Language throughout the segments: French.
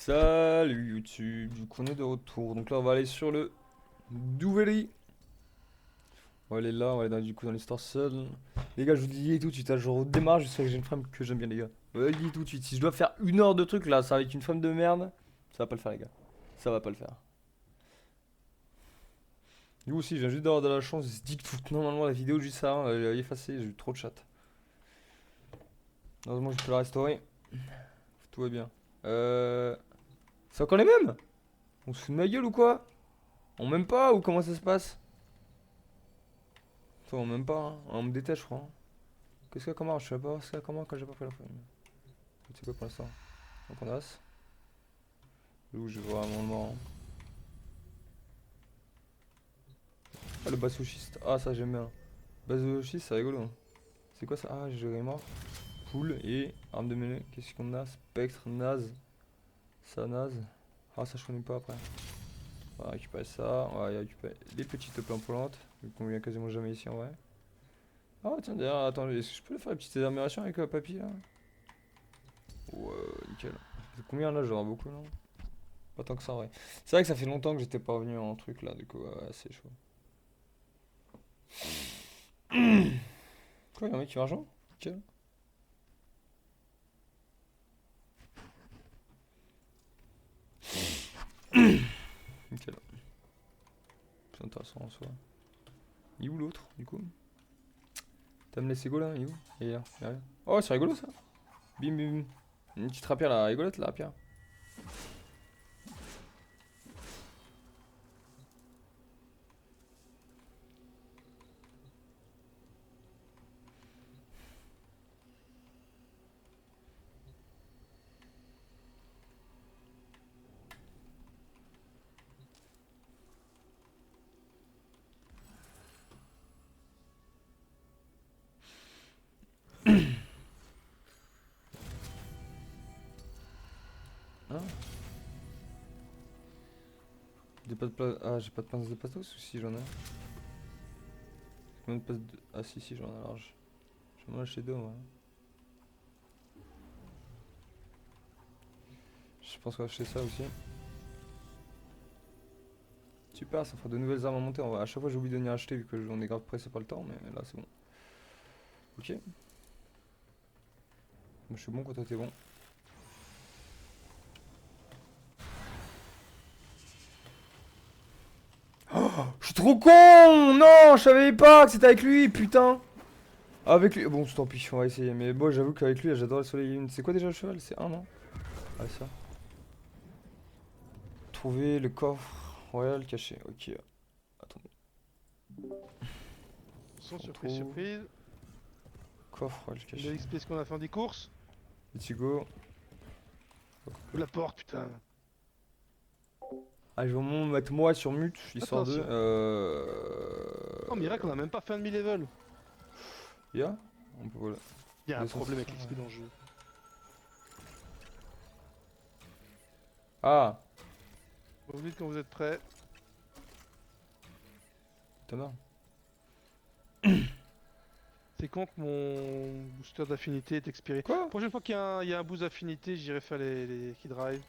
Salut YouTube, du coup on est de retour. Donc là on va aller sur le Douveli. On va aller là, on va aller du coup dans l'histoire seule. Les gars, je vous dis tout de suite, hein, je redémarre, je sais que j'ai une femme que j'aime bien les gars. Ouais, tout de suite, si je dois faire 1 heure de truc là, ça avec une femme de merde, ça va pas le faire les gars. Ça va pas le faire. Du coup aussi, je viens juste d'avoir de la chance, il se dit que normalement la vidéo juste ça, elle est effacée, j'ai eu trop de chat. Heureusement je peux la restaurer. Tout va bien. C'est encore les mêmes? On se fout de ma gueule ou quoi? On m'aime pas ou comment ça se passe? Toi, on m'aime pas, hein. On me déteste, je crois, hein. Qu'est-ce qu'il y a comment? Je sais pas ce qu'il y a comment quand j'ai pas pris la feuille. C'est quoi pour l'instant? Donc on a As. Où je vois vraiment le mort, hein. Ah, le basochiste. Ah, ça j'aime bien. Basochiste, c'est rigolo, hein. C'est quoi ça? Ah, j'ai mort. Poule et arme de mêlée. Qu'est-ce qu'on a? Spectre, naze. Ça, naze. Ah, ça je connais pas après. On va récupérer ça. On va récupérer les petites plantes. Vu qu'on vient quasiment jamais ici en vrai. Ah, tiens, d'ailleurs, attends, est-ce que je peux faire une petite amélioration avec papy là? Ouais, nickel. C'est combien là? J'aurai beaucoup, non? Pas tant que ça, ouais. C'est vrai que ça fait longtemps que j'étais pas revenu en truc là, du coup, c'est chaud. Quoi, y'a un mec qui m'argent? Nickel. Nickel. C'est intéressant en soi. Il est où l'autre, du coup? T'as me laissé go là? Il est où? Il est là, il arrive. Oh, c'est rigolo ça! Bim bim. Une petite rapière là, rigolote la rapière. Hein? J'ai pas de place. Ah, j'ai pas de pince de pathos ou si j'en ai? Combien de pinces de. Ah, si, j'en ai large. Je vais m'en acheter deux, moi. Je pense qu'on va acheter ça aussi. Super, ça fera de nouvelles armes à monter. À chaque fois, j'oublie de venir acheter vu que on est grave pressé par le temps, mais là, c'est bon. Ok. Moi, je suis bon quand toi t'es bon. Je suis trop con! Non, je savais pas que c'était avec lui, putain! Avec lui. Bon, tant pis, on va essayer. Mais bon, j'avoue qu'avec lui, j'adore le soleil lune. C'est quoi déjà le cheval? C'est un, non? Ah, ça. Trouver le coffre royal caché. Ok. Attendez. Sans On surprise, trouve. surprise. Coffre royal Le caché. XP, ce qu'on a fait des courses. Let's go. Ouvre la porte, putain. Ah, je vais vraiment mettre moi sur mute, histoire de. Attention. Oh, miracle, on a même pas fait un demi-level. Ya? On peut voilà. Il y a un Descendre, problème c'est avec ça, l'XP ouais. dans le jeu. Ah! Vous me dites quand vous êtes prêts. T'as marre? C'est quand que mon booster d'affinité est expiré. Quoi? Prochaine fois qu'il y a un boost d'affinité, j'irai faire les key drive.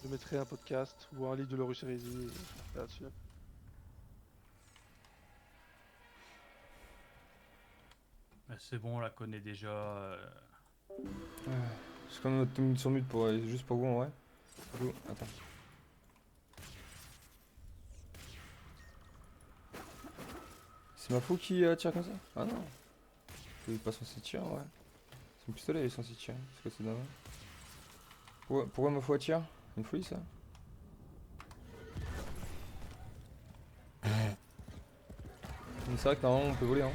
Je mettrai un podcast ou un livre de Laurus Hérésie là-dessus. Mais c'est bon, on la connaît déjà. Je vais quand même mettre 2 minutes sur mute pour, juste pour vous en vrai. Go. Attends. C'est ma fou qui tire comme ça? Ah non. Il est pas censé tirer en vrai. Son pistolet il est censé tirer. C'est quoi c'est dingue? Pourquoi ma fou tire? Une folie ça? Mais c'est vrai que normalement on peut voler hein.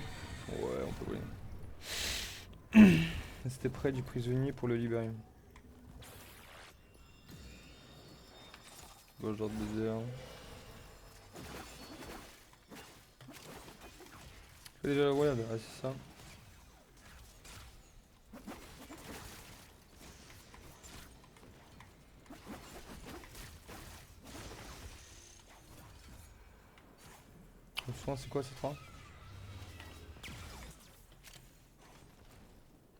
Ouais on peut voler. C'était près du prisonnier pour le libérer. Bon genre de désert. Fais déjà la voyade, ah c'est ça. Le soin c'est quoi cette fois?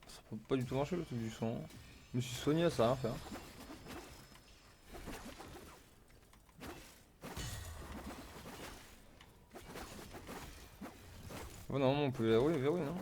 Ça peut pas du tout marcher le truc du soin. Je me suis soigné, ça a rien à faire. Ouais, normalement on peut verrouiller, verrouiller, non?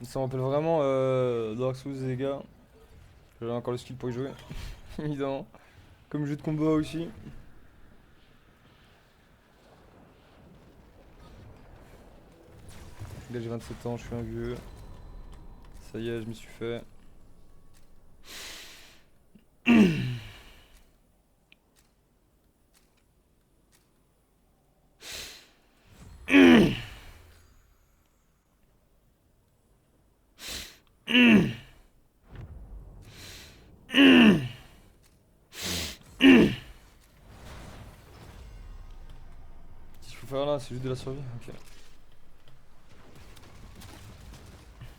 Ça me rappelle vraiment Dark Souls, les gars. J'ai encore le skill pour y jouer, évidemment. Comme jeu de combat aussi. Là j'ai 27 ans, je suis un vieux. Ça y est, je m'y suis fait. Qu'est-ce qu'il faut faire là? C'est juste de la survie? Ok.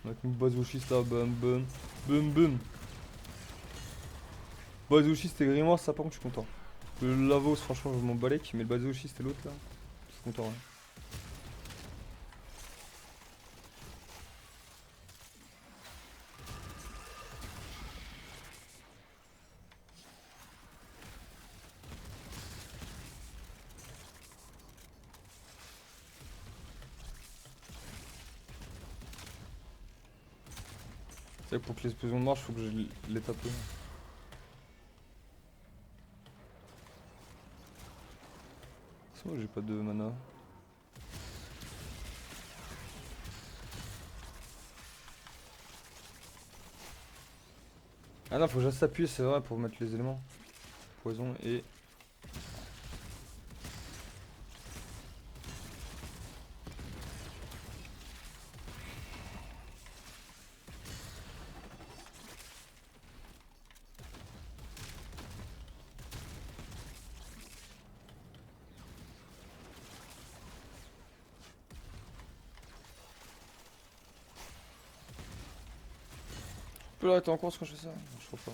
Avec une base washiste là, bam bam. Bum bum. Base washiste et grimoire, ça par contre je suis content. Le Lavos, franchement, je m'en balèque, mais le base washiste et l'autre là, je suis content. Ouais. C'est vrai que pour que l'explosion marche, faut que je les tape. C'est moi, j'ai pas de mana. Ah non, faut que je reste appuyé, c'est vrai, pour mettre les éléments. Poison et... Je peux l'arrêter en course quand je fais ça? Non, je crois pas.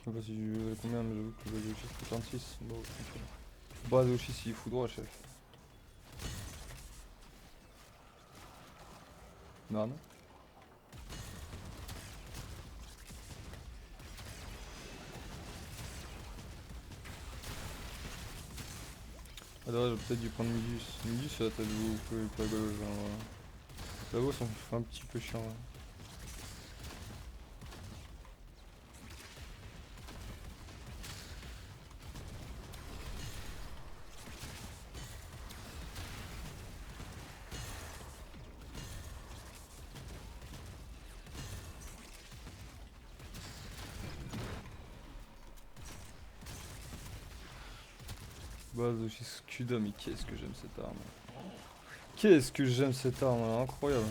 Je sais pas si je combien, mais j'avoue que le base washiste c'est 46. Bon, ok. Base washiste il fout droit, chef. Merde. Ah d'ailleurs, j'aurais peut-être dû prendre Midus. Midus, c'est la tête vous pouvez pas gauche. Là-haut, ça me fait un petit peu chiant. Ouais. Base washiste Kuda, mais qu'est-ce que j'aime cette arme. Qu'est-ce que j'aime cette arme, là, incroyable.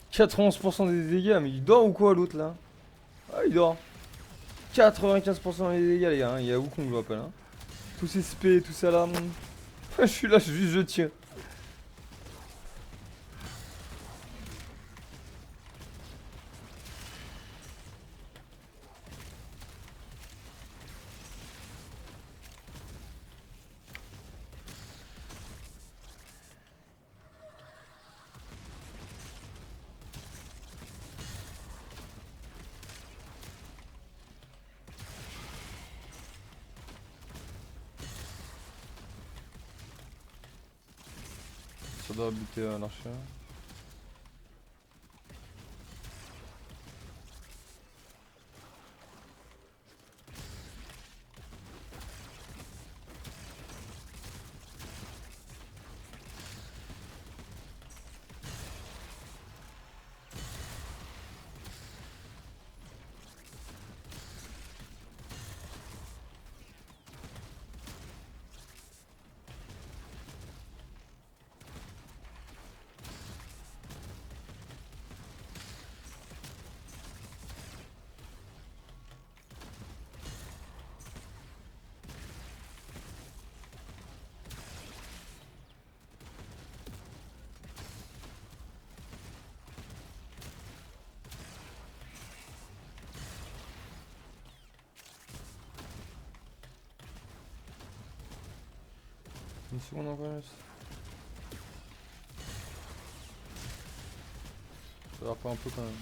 « 91% des dégâts, mais il dort ou quoi l'autre là? Ah il dort. 95% les dégâts, les gars. Hein. Il y a Wukong, je vous rappelle. Hein. Tous ces spé, tout ça là. Je suis là, juste je tiens. Ça doit buter l'archer. Une seconde encore. Ça va pas un peu quand même.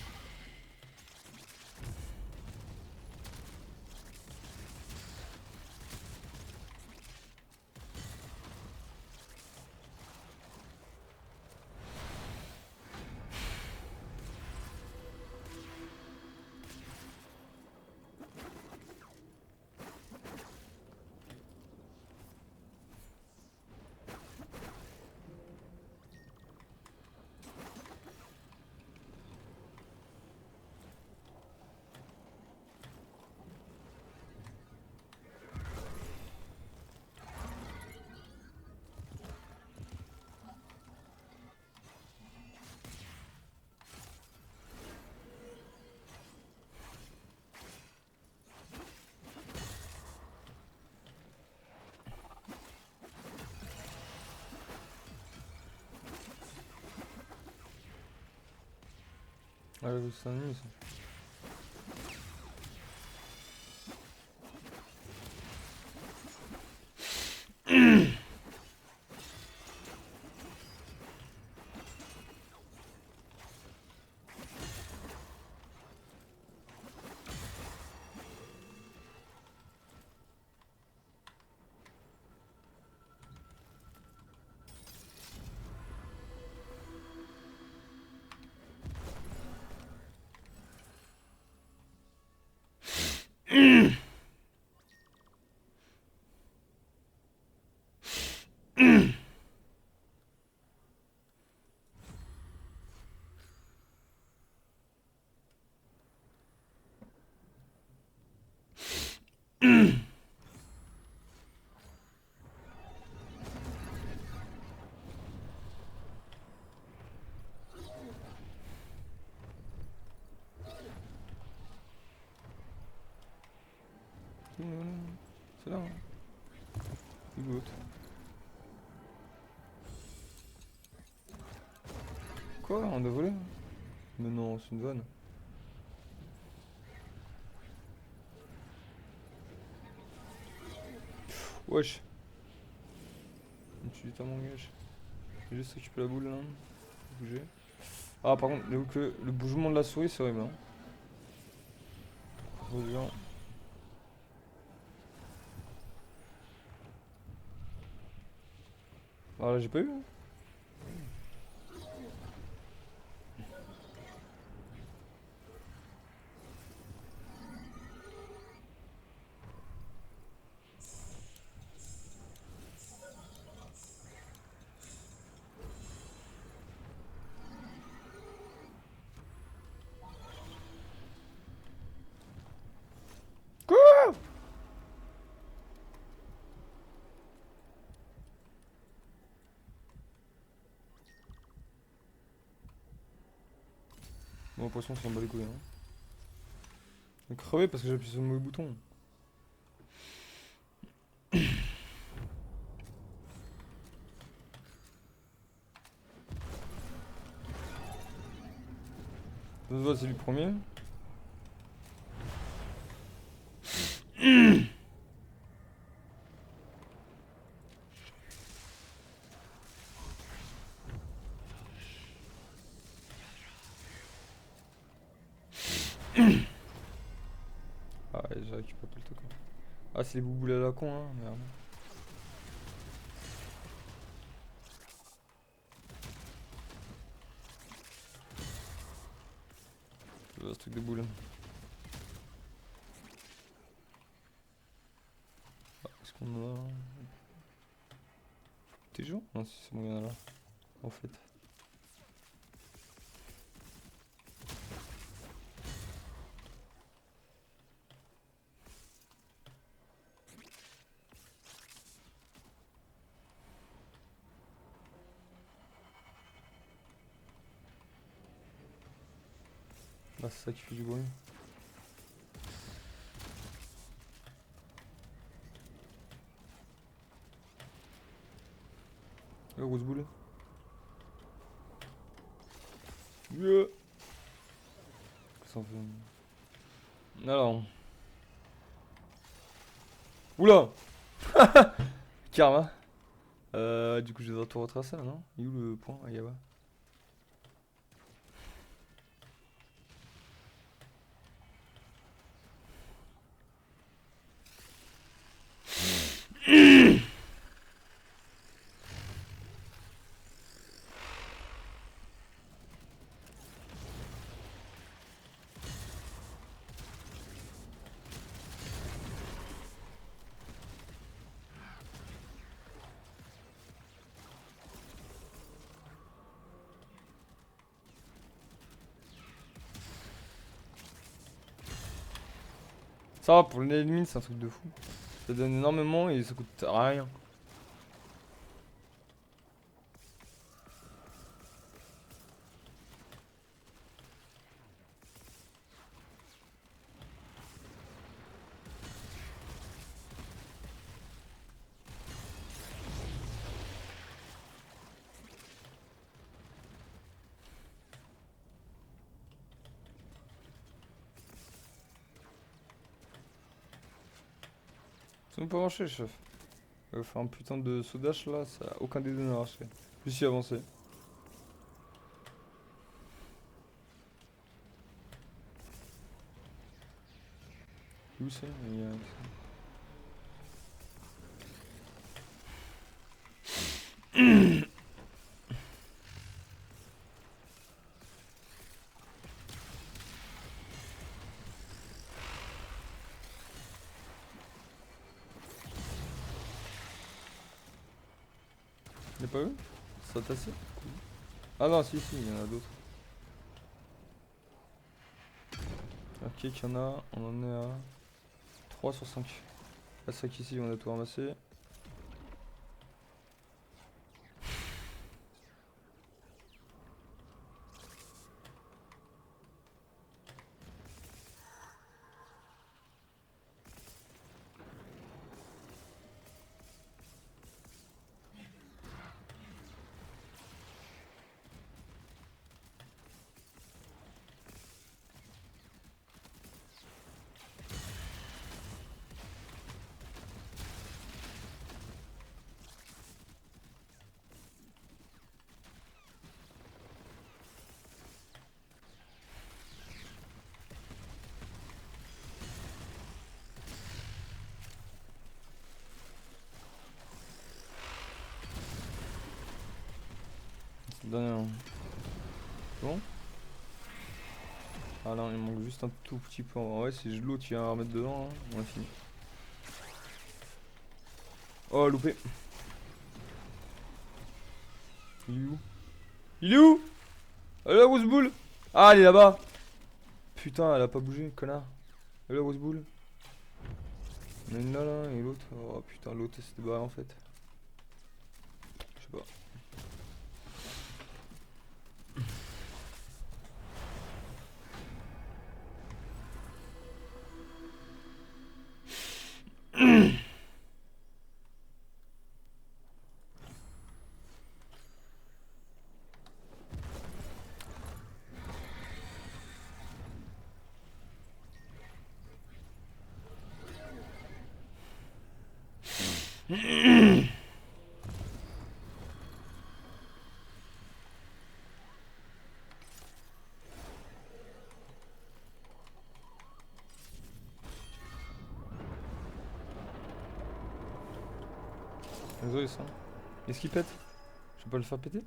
Ah, c'est un ennemi ça. C'est là. Hein. Il goûte. Quoi? On a volé? Mais non, c'est une vanne. Wesh. Tu dis mon gage. J'ai juste récupéré la boule là. Bouger. Ah, par contre, j'avoue que le bougement de la souris, c'est horrible. Hein. Trop dur. Ah là, j'ai pas eu. Hein. Quoi? Bon, poisson, on s'en bat les couilles. Hein. Je vais crever parce que j'appuie sur le mauvais bouton. Ça se voit, c'est lui le premier. Ah ouais, j'ai récupéré tout le truc. Ah, c'est les bouboules à la con, hein, merde. Ce truc de boule. Ah, est-ce qu'on en a... T'es joué? Non, si c'est bon, il y en a là. En fait. Ah, c'est ça qui fait du bruit. La grosse boule. Yeah. Ça en fait... Alors... Oula. Karma. Du coup, je vais tout retracer là, non? Il est où le point? Ah, il y a bas. Ça va, pour l'ennemi, c'est un truc de fou. Ça donne énormément et ça coûte rien. Ça nous peut marcher, chef. Faire un putain de saut dash là, ça a aucun des deux n'a marché. Je suis avancé. Où c'est? Il a pas vu? Ça tassé? Ah non, si, il y en a d'autres. Ok, qu'il y en a, on en est à 3 sur 5. La sac ici, on a tout ramassé. C'est le dernier. Hein. Bon. Ah non, il manque juste un tout petit peu. Ouais, si je l'autre, il y a à remettre dedans, hein, on a fini. Oh, loupé. Il est où? Il est où? Elle est la grosse boule. Ah, elle est là-bas. Putain, elle a pas bougé, connard. Elle est la grosse boule. Il y en a une là, et l'autre. Oh putain, l'autre c'était barré en fait. Je sais pas. Désolé ça. Est-ce qu'il pète? Je peux pas le faire péter?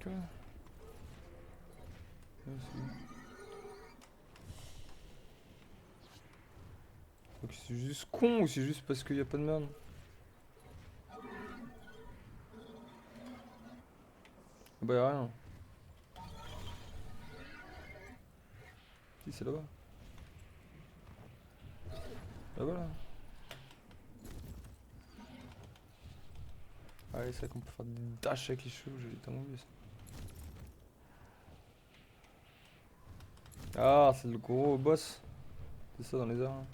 Quoi? Ouais, c'est bon. Donc c'est juste con ou c'est juste parce qu'il y a pas de merde? Bah y'a rien. Si c'est là-bas. Là-bas là. Allez, c'est vrai qu'on peut faire des dashs avec les cheveux, j'ai tellement oublié ça. Ah, c'est le gros boss. C'est ça dans les airs. Hein.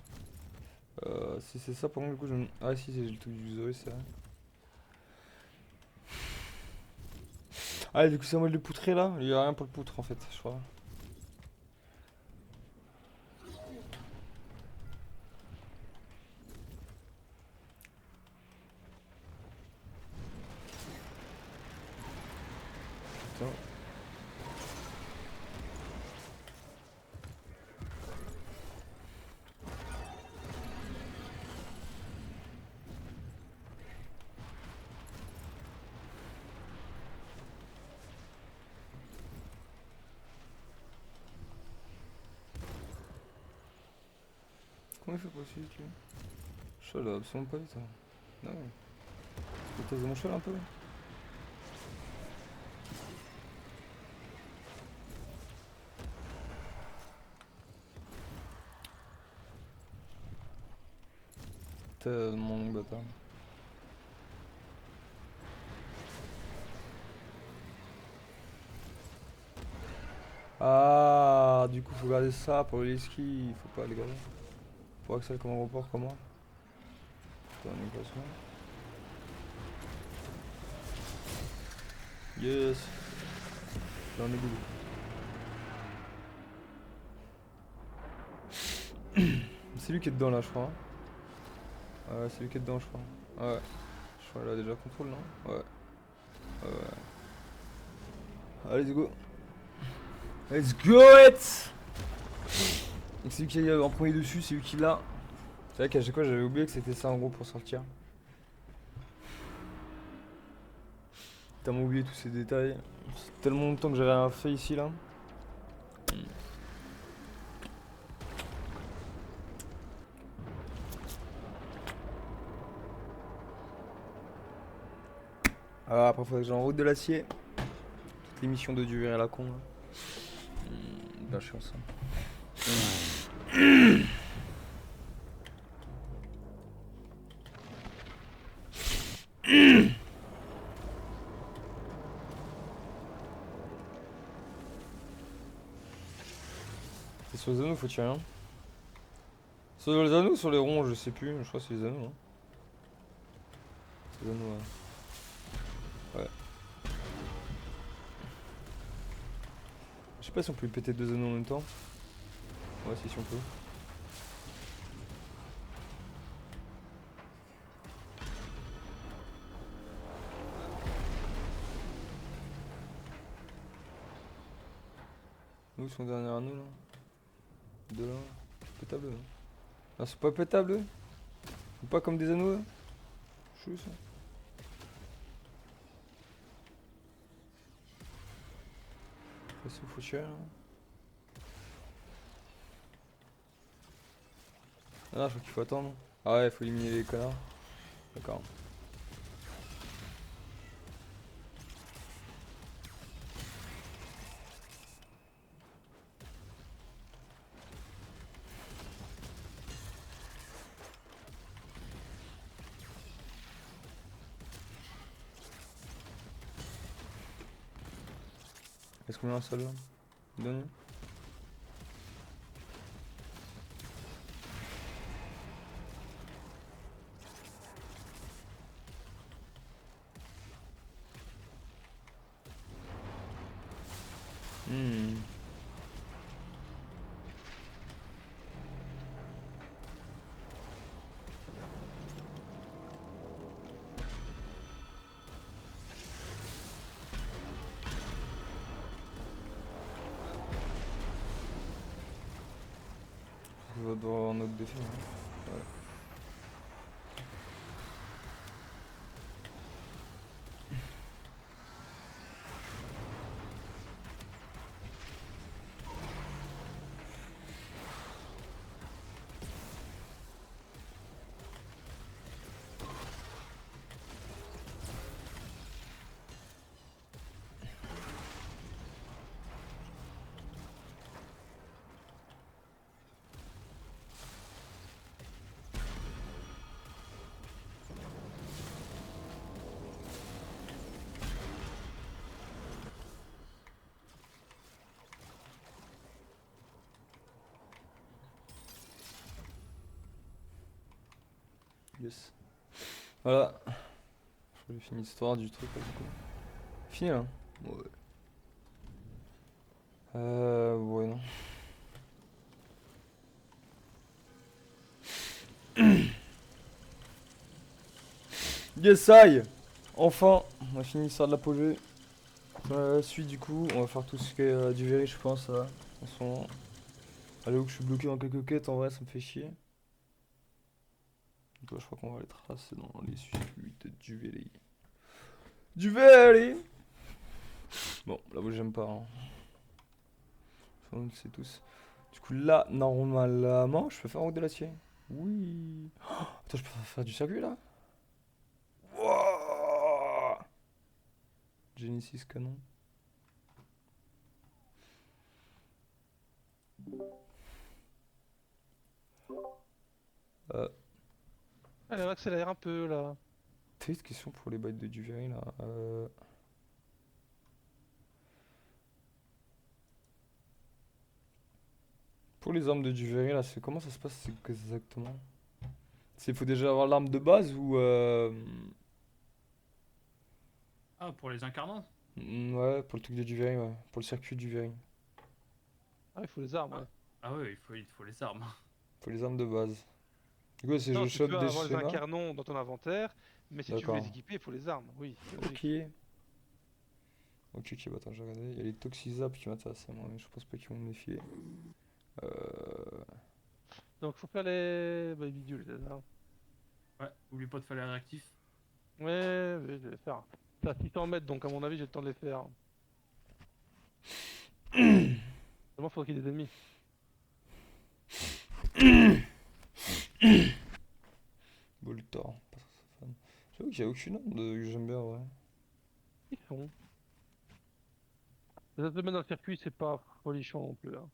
Si c'est ça, par contre, du coup, je me. Ah, si, c'est le truc du Zoé, c'est vrai. Ah, du coup, c'est à moi de le poutrer là. Il y a rien pour le poutre en fait, je crois. Putain. Comment il fait pour suivre lui? Cheval, absolument pas vite. Hein. Non. Tu peux taser mon cheval un peu? Mon bâtard. Ah, du coup, faut garder ça pour les skis. Faut pas les garder. Pour accéder comme un report comme moi. Putain, on est pas sûr. Yes. J'en ai goût. C'est lui qui est dedans là, je crois. Hein. Ouais, c'est lui qui est dedans, je crois. Ouais. Je crois qu'il a déjà contrôle, non? Ouais. Ouais. Allez, let's go. Let's go it! Donc c'est lui qui est en premier dessus, c'est lui qui l'a. C'est vrai qu'à chaque fois j'avais oublié que c'était ça en gros pour sortir. T'as oublié tous ces détails. C'est tellement longtemps que j'avais rien fait ici là. Ah, après faudrait que j'enroute de l'acier. Toute l'émission de Dieu à la con là. Bah chiant ça. C'est sur les anneaux faut tirer hein. Sur les anneaux ou sur les ronds je sais plus, je crois que c'est les anneaux hein. C'est les anneaux ouais. Je sais pas si on peut péter deux anneaux en même temps. Ouais si on peut. Où son dernier anneau là? De là. Pétable non? Non c'est pas pétable. Ou pas comme des anneaux là. Chou ça. C'est faut cher. Ah non, je crois qu'il faut attendre. Ah ouais, il faut éliminer les connards. D'accord. Est-ce qu'on a un seul là? Dernier. Hmm. On va devoir avoir un autre défi. Hein. Ouais. Yes. Voilà. J'ai fini l'histoire du truc là, du coup. Fini là? Ouais. Ouais, non. Yes, I! Enfin, on a fini l'histoire de l'apogée. Suite, du coup, on va faire tout ce qui est du verri, je pense, là, en ce moment. Allez, où que je suis bloqué dans quelques quêtes, en vrai, ça me fait chier. Donc là, je crois qu'on va les tracer dans les suites du verri. Du verri! Bon, là où j'aime pas, hein. On le sait tous. Du coup, là, normalement, je peux faire route de l'acier. Oui. Oh, attends, je peux faire du circuit là? Wouah. Genesis canon. Euh, Allez, on accélère un peu là. Petite question pour les bails de Duveri là. Pour les armes de Duveri là, comment ça se passe exactement? Il faut déjà avoir l'arme de base ou Ah, pour les incarnants? ouais, pour le truc de Duveri, ouais. Pour le circuit Duveri. Ah, il faut les armes, Ah, ouais. ah ouais, il faut les armes. Pour les armes de base. Du coup, si Non, je tu peux chope des avoir les schémas. incarnons dans ton inventaire, mais si tu veux D'accord. les équiper, il faut les armes. Oui, c'est Ok. logique. Ok, ok, bah attends, j'ai regardé. Il y a les Toxizap qui m'intéressent, moi, mais je pense pas qu'ils vont me les filer. Euh... Donc, faut faire les bidules, c'est ça. Ouais, oublie pas de faire les réactifs. Ouais, je vais les faire. C'est à 600 mètres, donc à mon avis, j'ai le temps de les faire. Seulement, faut qu'il y ait des ennemis. Voltor, pas trop fan. J'avoue qu'il y a aucune arme que j'aime bien, ouais. Ils sont. Ça se met dans le circuit, c'est pas folichon non plus, hein.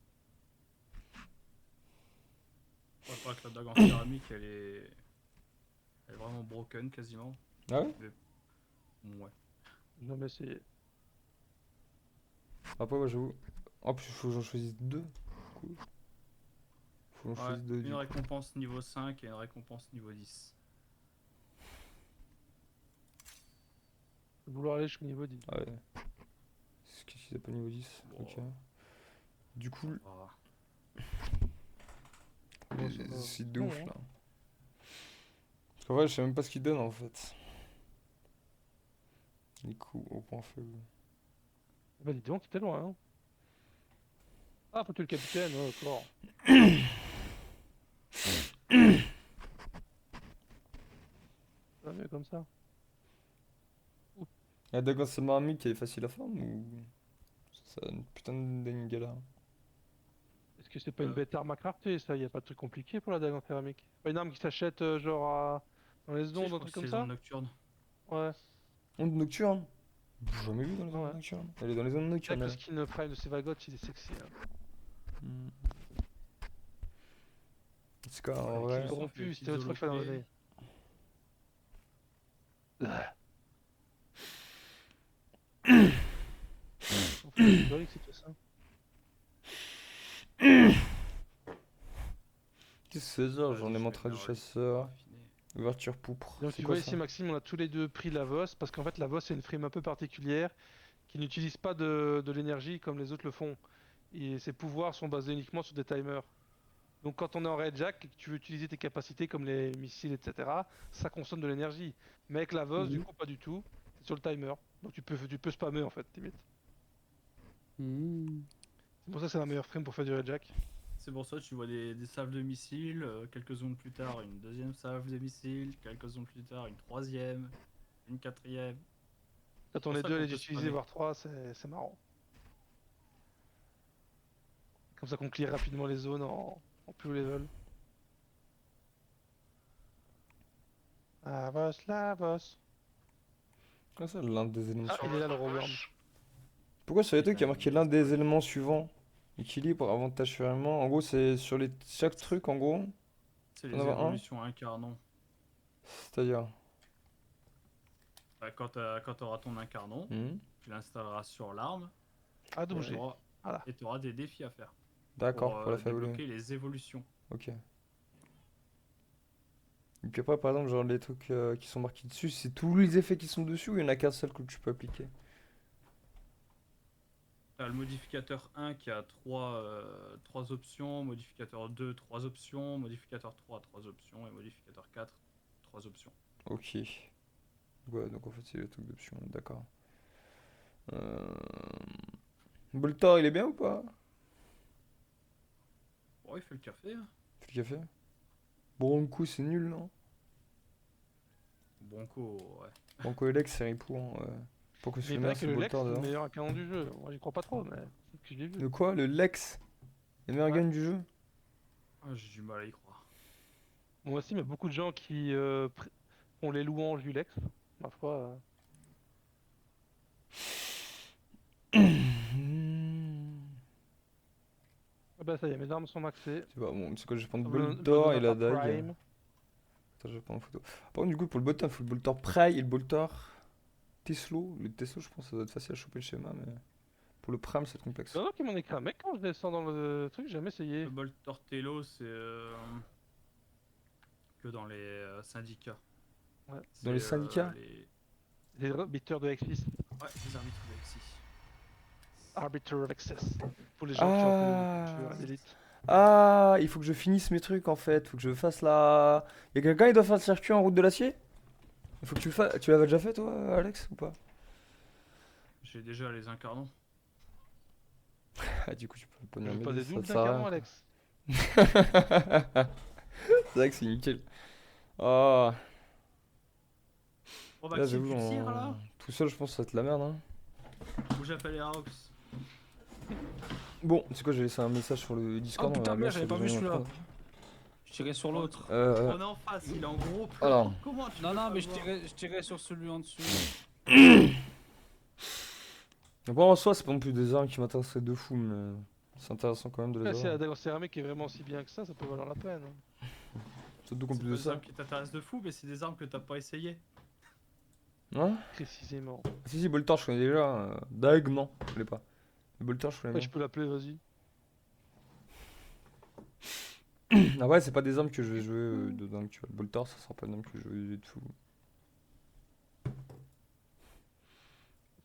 Ouais, pas que la dague en céramique, elle est vraiment broken quasiment. Ah ouais? Mais, ouais. Non, mais c'est. Après, ouais, j'avoue. En plus, il faut que j'en choisisse deux. Cool. Faut que j'en Ouais, choisisse deux, une du coup. récompense niveau 5 et une récompense niveau 10. Vouloir aller jusqu'au niveau 10. Ah ouais. C'est ce qu'ils appellent niveau 10. Bon, Ok. Du coup, ça va. Bon, ça va. c'est de Non, ouf hein. là. Parce qu'en vrai, je sais même pas ce qu'ils donnent en fait. Les coups au point faible. Bah, dis donc, t'es loin, hein. Ah, faut tuer le capitaine, ouais, d'accord. Ça va mieux comme ça. La dague en céramique, elle est facile à faire ou ça a une putain de galère? Est-ce que c'est pas une Euh, bête arme à crafter, ça? Y a pas de truc compliqué pour la dague en céramique? Pas une arme qui s'achète genre dans les si, je ondes, un crois que truc c'est comme les ondes ça? nocturnes. Ouais, Onde nocturne? J'ai jamais vu dans les ondes ouais. nocturnes. Elle est dans les ondes C'est vrai nocturnes que le elle. skin prime de Sevagoth, il est sexy, hein. Hmm. C'est quoi Ouais, en les Je suis vrai? puissants, corrompu, les c'était petites l'autre fois qu'il fallait en holoclés. donner. On fait du historique, c'est tout ça. Qu'est-ce que c'est ça? Vas-y, J'en ai je vais montré du le chasseur. raffiner. Ouverture pourpre. Donc C'est tu quoi vois ça? ici, Maxime, on a tous les deux pris la VOS, parce qu'en fait la VOS c'est une frame un peu particulière qui n'utilise pas de l'énergie comme les autres le font. Et ses pouvoirs sont basés uniquement sur des timers. Donc quand on est en Jack et que tu veux utiliser tes capacités comme les missiles, etc., ça consomme de l'énergie. Mais avec la VOS, du Mhm. coup, pas du tout. C'est sur le timer. Donc tu peux spammer en fait, limite. Hmm. C'est pour ça que c'est la meilleure frame pour faire du Jack. C'est pour ça que tu vois des salves de missiles, quelques secondes plus tard une deuxième salve de missiles, quelques secondes plus tard une troisième, une quatrième. Quand on pour est ça deux à qu'on les peut utiliser, spammer. voire trois, c'est marrant. Comme ça qu'on clear rapidement les zones en plus haut level. La boss, la boss. Comment ça, l'un des éléments Ah, suivants? il est là le Roworm. Pourquoi sur les trucs il y a Putain, marqué il l'un est des spoil. éléments suivants? Équilibre, avantage finalement. En gros, c'est sur les chaque truc en gros. C'est T'en les as un? évolutions incarnons. C'est-à-dire. Bah, quand tu auras ton incarnon, Hmm. tu l'installeras sur l'arme Ah, double et G. Voilà. tu auras des défis à faire D'accord, pour pour la faire évoluer. débloquer les évolutions. Ok. Et puis après, par exemple, genre les trucs qui sont marqués dessus, c'est tous les effets qui sont dessus ou il y en a qu'un seul que tu peux appliquer? T'as le modificateur 1 qui a 3 options, modificateur 2 3 options, modificateur 3 3 options et modificateur 4 3 options. Ok. Ouais, donc en fait, c'est le truc d'option, d'accord. Euh... Boltor, il est bien ou pas? Bon, il fait le café, hein. Fais le café. Bronco, c'est nul, non? Bon coup, ouais. Bronco et Lex, c'est ripou, hein, ouais. Pourquoi Mais je il mets paraît que c'est le Lex, Boltor c'est le dedans? meilleur canon du jeu. Moi, j'y crois pas trop, mais c'est ce que j'ai vu. Le quoi? Le Lex? Le meilleur Ouais. gun du jeu? Ah, j'ai du mal à y croire. Moi aussi, mais beaucoup de gens qui font les louanges du Lex. Ma foi. Ah bah ça y est, mes armes sont maxées. C'est pas bon, c'est quoi? Je vais prendre Sauf le Boltor et la Donata dague. Prime. Attends, je vais prendre une photo. Par contre, du coup, pour le bottom, il faut le Boltor Prime et le Boltor Teslo. Le Teslo, je pense que ça doit être facile à choper le schéma, mais pour le Prime, c'est complexe. Il y en a qui m'en écrit un mec quand je descends dans le truc, j'ai jamais essayé. Le Bolt Tortello, c'est que dans les syndicats. Ouais. Dans les C'est, syndicats? Les arbiters de Exis. Ouais, les arbitres d'Alexis. Arbiter of Access. Pour les gens qui ont Ah. un peu tueur d'élite. Ah, il faut que je finisse mes trucs en fait. Faut que je fasse la. Y'a quelqu'un qui doit faire le circuit en route de l'acier? Il faut que tu le fasses. Tu l'avais déjà fait toi, Alex, ou pas? J'ai déjà les incarnons. Ah, du coup, tu peux pas Je nous veux pas m'aider, des ça doubles te sert à d'incarnons, rien, quoi. Alex. C'est vrai que c'est nickel. Oh, Bon bah là, qui j'avoue, tu tires là? tout seul, je pense que ça va être la merde, hein. Ou j'appelle les Rox. Bon, c'est quoi, j'ai laissé un message sur le Oh Discord. putain, là, merde, je j'avais sais pas que vu j'en ai celui-là. plein. Je tirais sur l'autre. On est en face, il est en gros plan. Alors. Comment tu Non, peux non, pas mais le voir je tirais sur celui en dessous. Bon, en soi, c'est pas non plus des armes qui m'intéresseraient de fou, mais c'est intéressant quand même de les Après, si la avoir. dague en céramique est vraiment si bien que ça peut valoir la peine. Surtout qu'en C'est plus pas de des ça. armes qui t'intéressent de fou, mais c'est des armes que t'as pas essayé. Hein? Précisément. Si, si, Boltor, je connais déjà. Daeg, non, je connais pas. Mais Boltor, je connais Ouais, bien. je peux l'appeler, vas-y. Ah ouais, c'est pas des armes que je vais jouer dedans, tu vois. Le Boltor, ça sera pas une arme que je vais jouer de fou.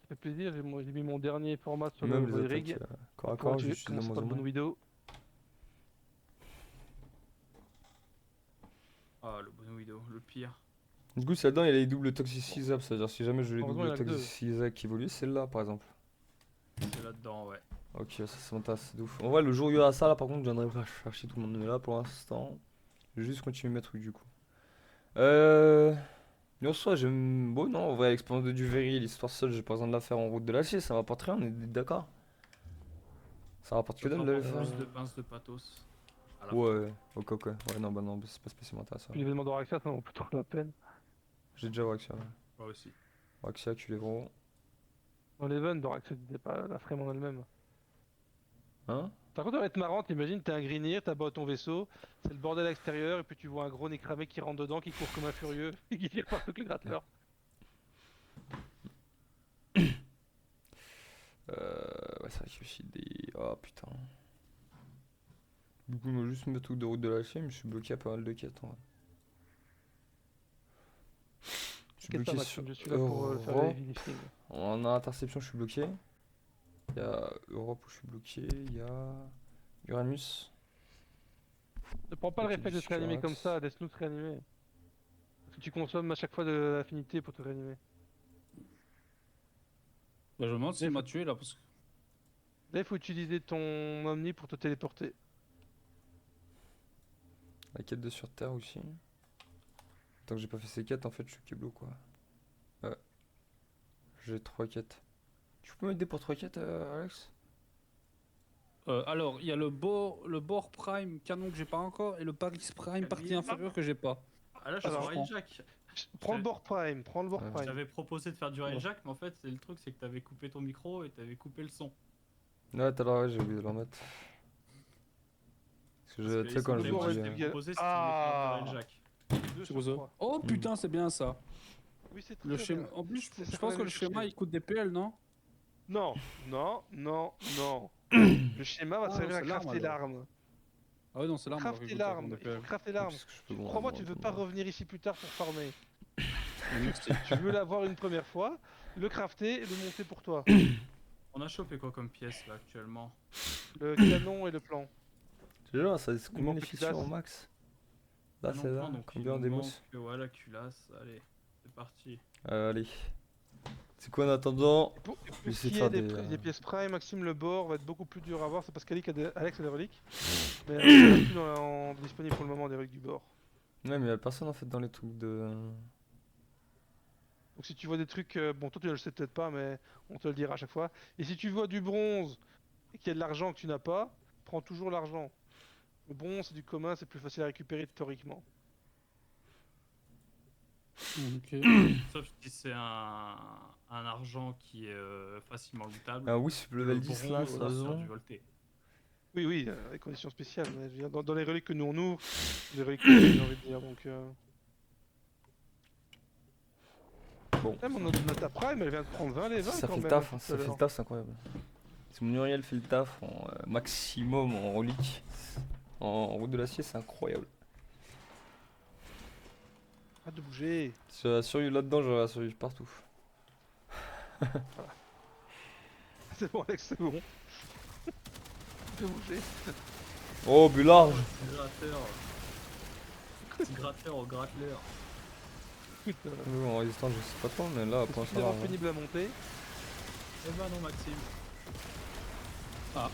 Ça fait plaisir, j'ai mis mon dernier format sur Même le les rig. attaques corps à Pour corps, j'utilise de commencer moins par en une bonne moins. vidéo. Ah, le bon widow, le pire. Du coup, là-dedans, il y a les doubles toxicisables, c'est-à-dire si jamais je veux les Heureusement, il y doubles en a que deux. toxicisables qui évoluent, c'est là par exemple. C'est là-dedans, ouais. Ok, ça m'intéresse, c'est de ouf. En vrai, le jour où il y aura ça, là par contre, je viendrai pas chercher tout le monde. Mais là, pour l'instant, je vais juste continuer mes trucs du coup. Mais en soi, j'aime. Bon, non, en vrai, l'expérience de Duveri, l'histoire seule, j'ai pas besoin de la faire en route de l'acier, ça rapporte rien, on est d'accord. Ça rapporte Ça que te dalle de le rapporte faire. plus de pinces de pathos. À la fin. Ouais, ok, ok. Ouais, non, bah non, c'est pas spécialement intéressant. Puis l'événement d'Oraxia, ça vaut plutôt la peine. J'ai déjà Waxia, ouais. Moi aussi. Waxia, tu les gros. Dans l'event d'Oraxia, c'était pas la frame en elle-même. Hein? Par contre, ça va être marrant, t'imagines, t'es un greenir, t'as bas ton vaisseau, c'est le bordel à l'extérieur, et puis tu vois un gros nez cramé qui rentre dedans, qui court comme un furieux, et qui tire partout avec le gratteur. Ouais, c'est vrai qu'il y a aussi des. Oh putain. Du coup, moi, juste me truc de route de l'acier, mais je suis bloqué à pas mal de quêtes en vrai. T'inquiète pas, bloqué Maxime, sur je suis là pour faire Europe. les lifting. En interception, je suis bloqué. Il y a Europe où je suis bloqué. Il y a Uranus. Ne prends pas le Ok, réflexe de du te réanimer comme Scarax. ça, laisse-nous te réanimer. Parce que tu consommes à chaque fois de l'affinité pour te réanimer. Bah, je me demande s'il m'a tué là parce que. Là, il faut utiliser ton Omni pour te téléporter. La quête de sur Terre aussi. Tant que j'ai pas fait ces quêtes, en fait, je suis Keblo quoi. Ouais. J'ai 3 quêtes. Tu peux m'aider pour 3 quêtes, Alex? Alors, il y a le bord Prime canon que j'ai pas encore et le Paris Prime partie Calme-toi. inférieure que j'ai pas. Ah là, je suis Alors, sur Railjack. Prends le board prime, prends le board Ouais. Je prime. t'avais proposé de faire du Railjack, mais en fait, c'est le truc, c'est que t'avais coupé ton micro et t'avais coupé le son. Ouais, tout à l'heure, ouais, j'ai oublié de le remettre. Parce que tu sais, quand je Le vous board dis. est t'ai dégueu. proposé si tu voulais faire du Ah, Railjack. 2 C'est quoi sur ça 3. Oh Hmm. putain, c'est bien ça. Oui, c'est Le très schéma. bien. En plus, C'est je ça qu'on pense que allait le schéma chercher. il coûte des PL, non? Non, non, non, non. Le schéma va te Ah, servir à c'est l'arme, crafter alors. l'arme. Ah ouais, non, c'est l'arme alors qui Crafter coûte ça, l'arme, des il faut PL. crafter l'arme. Qu'est-ce que je peux bon, Crois-moi, bon, tu ne veux bon. pas revenir ici plus tard pour farmer. Merci. Tu veux l'avoir une première fois, le crafter et le monter pour toi. On a chopé quoi comme pièce là actuellement? Le canon et le plan. Tu vois, ça c'est Il combien manque les le fissures culasse. au max? Là, Canon c'est plan, là. donc il Combien nous des manque mousses? voilà, culasse. Allez, c'est parti. Allez. C'est quoi en attendant? Et pour Je vais ce essayer de qui faire est des. des pièces prime, Maxime, le bord va être beaucoup plus dur à avoir. C'est parce qu'Alex a des reliques. Mais il n'y en a plus disponible pour le moment des reliques du bord. Ouais, mais y a personne en fait dans les trucs de. Donc si tu vois des trucs, bon toi tu ne le sais peut-être pas, mais on te le dira à chaque fois. Et si tu vois du bronze et qu'il y a de l'argent que tu n'as pas, prends toujours l'argent. Le bronze c'est du commun, c'est plus facile à récupérer théoriquement. Ok. Sauf si c'est un argent qui est facilement lootable. Ah oui, c'est le Le level 10 là, bronze, ça ça se sert vend. du volté. Oui, oui, avec conditions spéciales. Mais je veux dire, dans les reliques que nous on ouvre, c'est des reliques que j'ai envie de dire. Donc, Bon, même notre prime, elle vient de prendre 20 les 20 ça quand fait le même. taf, tout à ça fait le l'heure. taf, c'est incroyable. Si mon Uriel fait le taf en maximum en relique, en route de l'acier, c'est incroyable. Arrête de bouger. J'aurais survécu là-dedans, j'aurais survécu partout. C'est bon, Alex, c'est bon. Arrête de bouger. Oh, but large! Petit gratteur. Petit gratteur au gratteleur. Écoute, En résistance, je sais pas trop, mais là, c'est pour l'instant. suffisamment pénible à monter. Eh ben non, Maxime. Ah.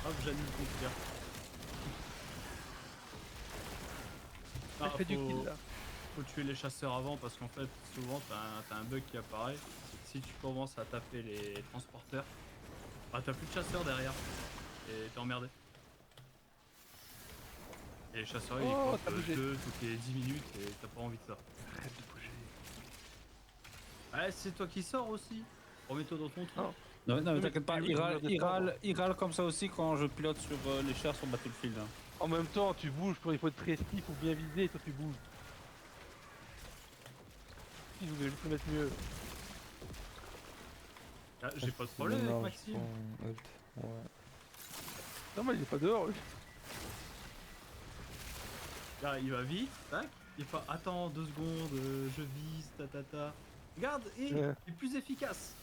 Hop, j'annule ton tir. Ah, Fais du kill là. faut tuer les chasseurs avant parce qu'en fait, souvent, t'as un bug qui apparaît. C'est que si tu commences à taper les transporteurs, bah t'as plus de chasseurs derrière. Et t'es emmerdé. Et les chasseurs, ils Oh, pop t'as bougé. 2 toutes les 10 minutes et t'as pas envie de ça. Arrête de bouger. Ouais, c'est toi qui sors aussi. Remets-toi dans ton truc. Non. Non, non, mais mais t'inquiète pas, tu- il râle comme ça aussi quand je pilote sur les chars sur Battlefield. Hein. En même temps, tu bouges, il faut être précis, il faut bien viser, et toi tu bouges. Si je voulais juste le mettre mieux. Ah, j'ai pas de problème avec Non, Maxime. je prends ult. Ouais. Non, mais il est pas dehors, lui. Là, il va vite, tac. Il fait attends 2 secondes, je vise, ta. Regarde, et Ouais. il est plus efficace.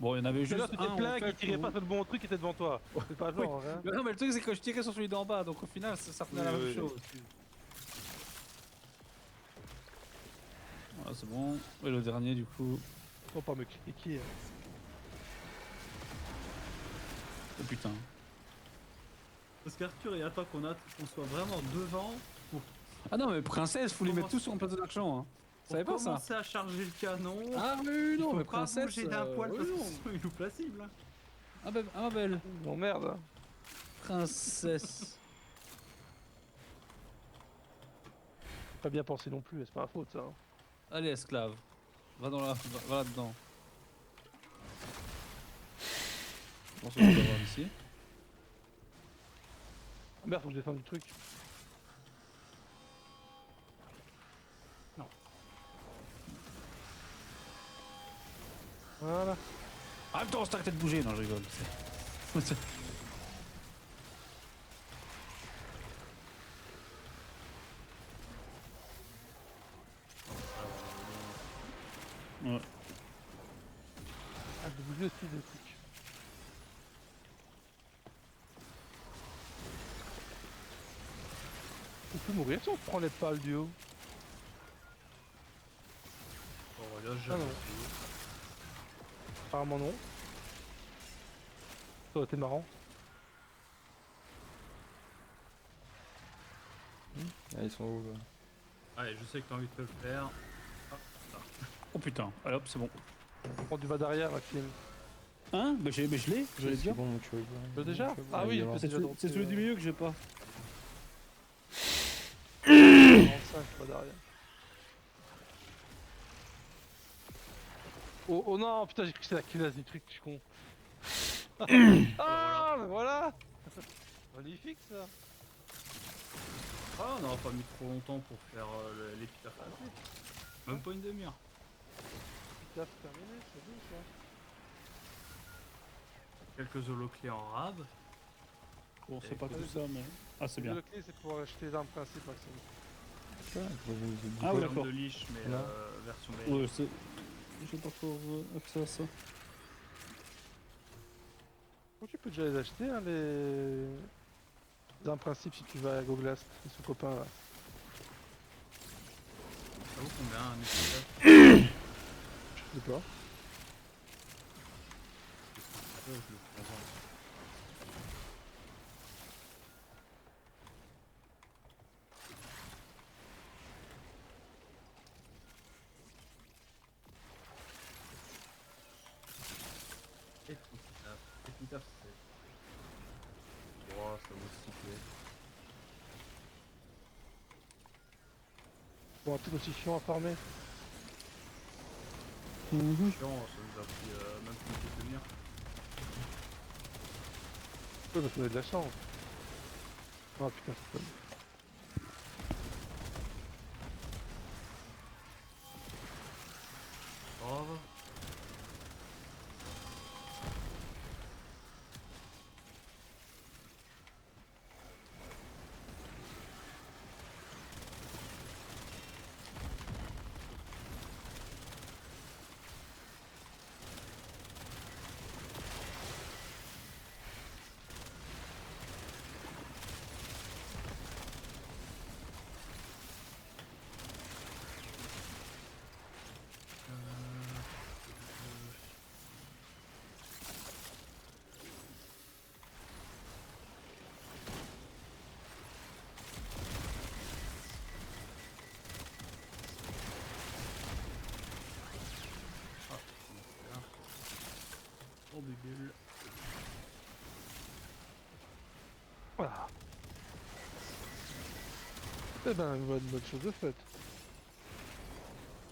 Bon, il y en avait Tout à juste l'heure, tu un t'es en plaint fait, qu'il tirait où- pas sur le bon truc qui était devant toi. C'est pas genre, hein. Mais non, mais le truc c'est que je tirais sur celui d'en bas, donc au final ça revenait à la Oui, même oui. chose. Voilà, c'est bon. Et le dernier du coup. Faut pas me cliquer. Oh putain. Parce qu'Arthur, il attend qu'on soit vraiment devant pour, Ah non, mais princesse, faut les Comment mettre tous sur un plateau d'argent. Hein. Vous savez pas ça? commencer à charger le canon. Ah oui, il non, faut mais pas princesse. bouger d'un poil oui, parce que non. sinon il loupe la cible. Hein. Ah ma belle. Non, merde. Princesse. Pas bien pensé non plus, c'est pas ma faute ça. Hein. Allez, esclave. Va là-dedans. Bon, ça, je peux avoir ici. Ah, merde, faut que je défende du truc. Non. Voilà. En même temps, on s'arrête de bouger. Non, je rigole. c'est- Ouais. Ah, j'ai oublié aussi des trucs. On peut mourir si on prend les pales du haut. Bon, là, j'ai Ah non. Apparemment non. Ça aurait été marrant. Ah, ils sont où là? Allez, je sais que t'as envie de te le faire. Ah, là. Oh putain, allez hop, c'est bon. Prends du va derrière, Maxime. Hein? Mais je l'ai, je l'ai C'est déjà. bon, mon cheveu. Déjà? Ah oui, il est mort. peut-être. déjà C'est celui du milieu que j'ai pas. 45 va derrière. Oh, oh non, putain, j'ai cru que c'était la culasse du truc, je suis con. Ah, mais voilà. Magnifique ça. Ah, on n'aura pas mis trop longtemps pour faire l'épitaphe. Même pas une demi-heure. Taf terminé, c'est bon ça. Quelques holoclés en rab. Bon, c'est pas tout ça, mais. Ah, c'est bien. Le clé, c'est pour acheter les armes principes, Maxime. Ah oui, Arme d'accord. de liche, mais Là. version belle. Ouais, c'est. J'ai pas encore accès à ça. Oh, tu peux déjà les acheter, hein, les armes principes si tu vas à Goglast, c'est son copain là. Ça vaut combien un épitaphe? Je sais pas. Je le prends. Épitaphe, c'est. Oh, ça vaut 6 clés. Bon, un truc aussi chiant à farmer. Chiant, ça nous a pris même plus une demi-heure. Ouais, parce qu'on a de la chance. Ah putain, c'est pas. Bravo. Oh, bébule. Voilà. Eh ben, une bonne chose de faite.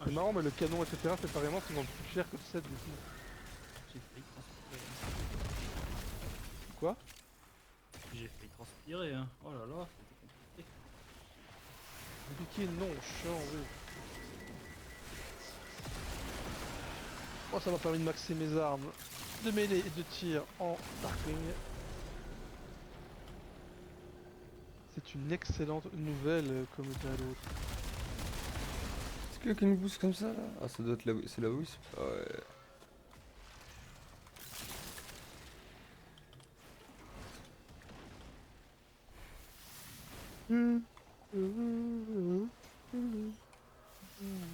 C'est marrant, mais le canon, etc., séparément, c'est vraiment plus cher que le set du coup. J'ai failli transpirer. Quoi? J'ai failli transpirer, hein. Oh là là, c'était compliqué. Compliqué, non, chiant, oui. Moi, ça m'a permis de maxer mes armes de mêlée et de tir en Darkwing. C'est une excellente nouvelle, comme dirait l'autre. Est-ce que quelqu'un nous booste comme ça là? Ah, ça doit être la. C'est la wisp? Ouais.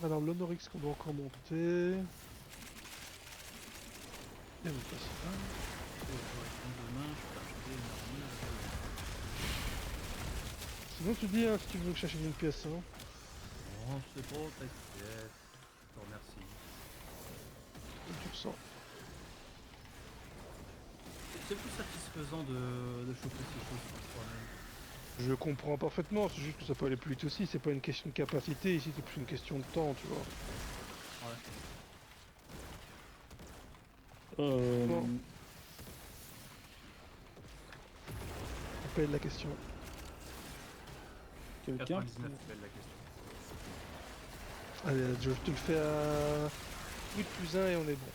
Alors, l'Honorix qu'on doit encore monter. Et oui, ça c'est pas. Demain, je peux acheter une armure. Sinon, tu dis, hein, si tu veux que j'achète une pièce, hein. Oh, c'est bon, t'inquiète. Je te remercie. Comme tu ressens. C'est plus satisfaisant de choper ces choses par soi-même. Je comprends parfaitement, c'est juste que ça peut aller plus vite aussi, c'est pas une question de capacité, ici c'est plus une question de temps, tu vois. Bon. Appelle la question. Quelqu'un 99 belle la question. Allez, je te le fais à 8 plus 1 et on est bon.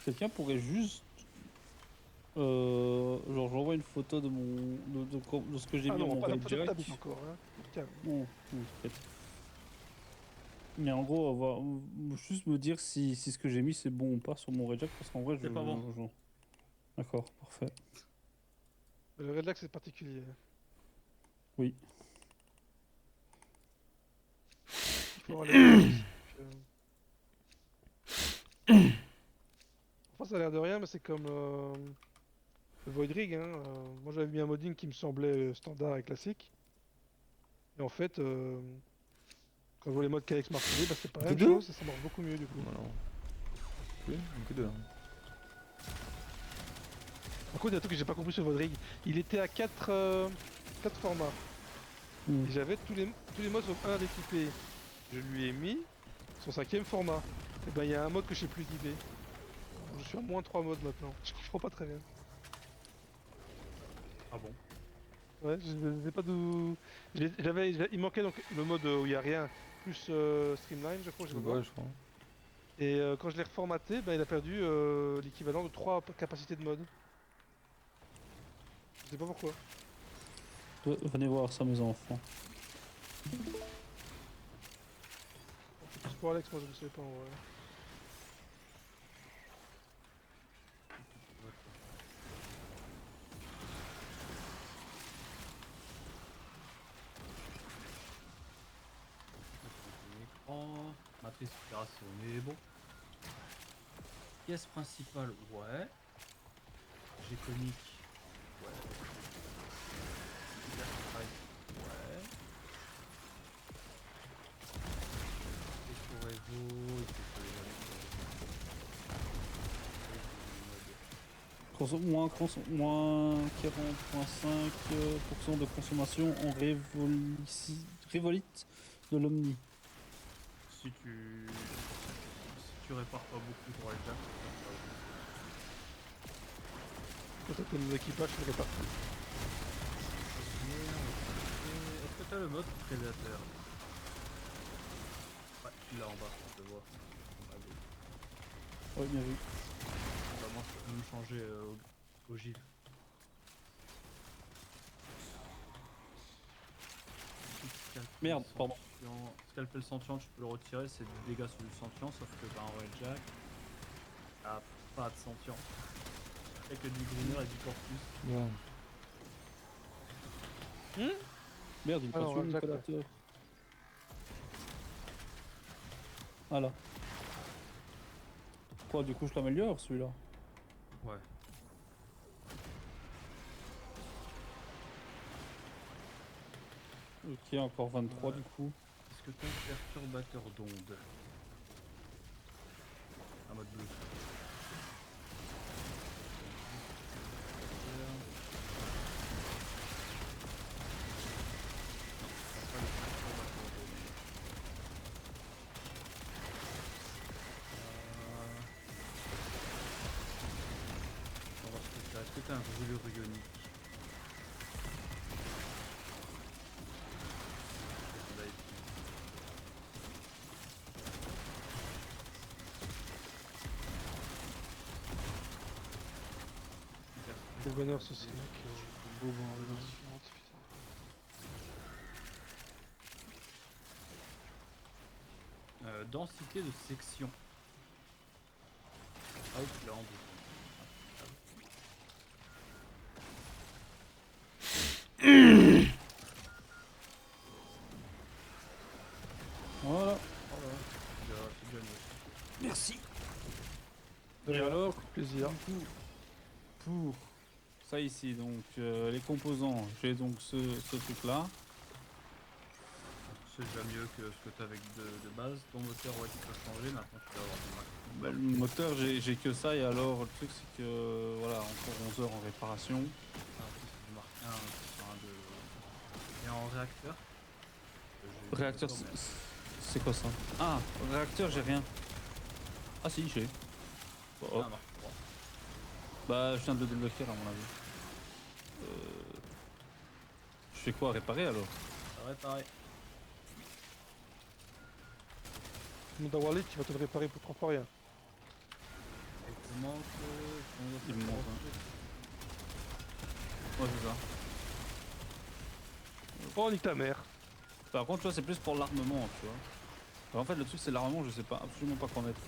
Quelqu'un pourrait juste. Genre, j'envoie une photo de mon. De ce que j'ai Ah mis à non, mon pas la raid photo de ta Jack. bite encore, hein. Calme. Non, non, t'inquiète. Mais en gros, juste me dire si ce que j'ai mis c'est bon ou pas sur mon Red Jack, parce qu'en vrai, C'est pas bon. D'accord, parfait. Le Redlac c'est particulier. Oui. Il faut avoir les réflexes, Enfin, ça a l'air de rien, mais c'est comme le Void Rig. Hein. Moi j'avais mis un modding qui me semblait standard et classique. Et en fait, quand je vois les mods qu'Alex martelé, bah, c'est pas la Que même deux chose et ça marche beaucoup mieux du coup. Voilà. Oui, que deux. Par contre, il y a un truc que j'ai pas compris sur le Void Rig. Il était à 4 formats. Hmm. Et j'avais tous les modes sauf un d'équipé. Je lui ai mis son 5ème format. Et ben il y a un mode que je sais plus équipé. Je suis à moins 3 modes maintenant. Je comprends pas très bien. Ah bon? Ouais, je ne sais pas d'où. Il manquait donc le mode où il y a rien, plus Streamline, je crois, je sais pas quoi. Ouais, je crois. Et quand je l'ai reformaté, bah, il a perdu l'équivalent de 3 capacités de mode. Je sais pas pourquoi. Venez voir ça, mes enfants. C'est pour Alex, moi je ne sais pas en vrai. Écran, matrice opération, mais bon. Pièce principale, ouais. G-conique, ouais. Ouais. Et pour Evo, il faut que Moins 40,5% de consommation en révolite de l'Omni. si tu répares pas beaucoup pour les jack, Quand t'as ton équipage, je le répare. est-ce que t'as le mode prédateur? Ouais, tu l'as en bas, je le vois. Ah oui. Ouais, bien vu. Bah, moi, je peux me changer au gif. Merde, pardon. Scalpel sentient, tu peux le retirer, c'est du dégâts sur du sentient, sauf que bah, en Red Jack, t'as pas de sentient. Avec que du greener et du corpus. Ouais. Merde, il Ah pas non, tué le Jack, prédateur. Voilà. Quoi, du coup, je l'améliore celui-là? Ouais. Ok, encore 23 du coup. Est-ce que t'as un perturbateur d'onde? Un mode bleu. On va voir ce que t'as. Est-ce que t'as un brûlure ionique? On l'a ici. Le bonheur, ceci, mec. Beau, bon, putain. Densité de section. Outland. Voilà. C'est déjà mieux. Merci. De Et rien, alors, plaisir. du coup, pour ça ici, donc les composants, j'ai donc ce truc-là. C'est déjà mieux que ce que tu as avec de base. Ton moteur, ouais, tu peux changer. Maintenant, tu peux avoir du max. Bah, le moteur, j'ai que ça, et alors le truc, c'est que voilà, encore 11 heures en réparation. Ah, c'est du Mark 1, c'est un de. Et en réacteur Réacteur, c'est quoi ça? Ah, réacteur, j'ai rien. Ah si, j'ai. Bon, hop. Ah, Mark 3. Bah, je viens de le débloquer à mon avis. Je fais quoi, réparer alors? Ça va pareil. Mon Warley, tu vas te le réparer pour 3 fois rien. Et comment Il me manque Ouais, c'est ça. Oh, nique ta mère. Par contre, tu vois, c'est plus pour l'armement, tu vois. Alors, en fait, le truc, c'est l'armement, je sais pas absolument pas quoi mettre.